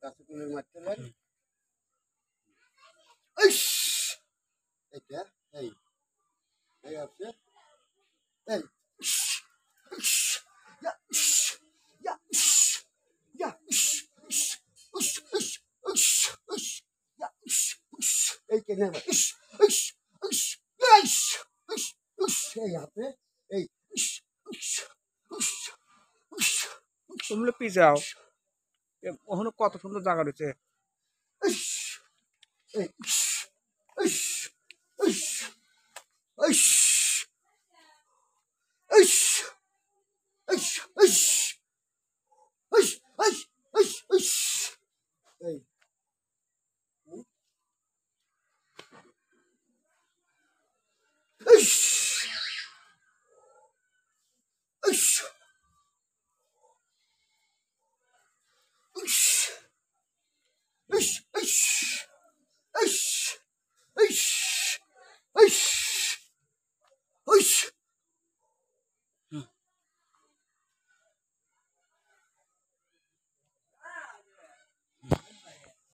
কাছে তুলে মারতে লাগে এইটা এই আছে এই এই কেনে এই হাতে এই তোমরা পিছাও ওখানে কত সুন্দর জায়গা রয়েছে এই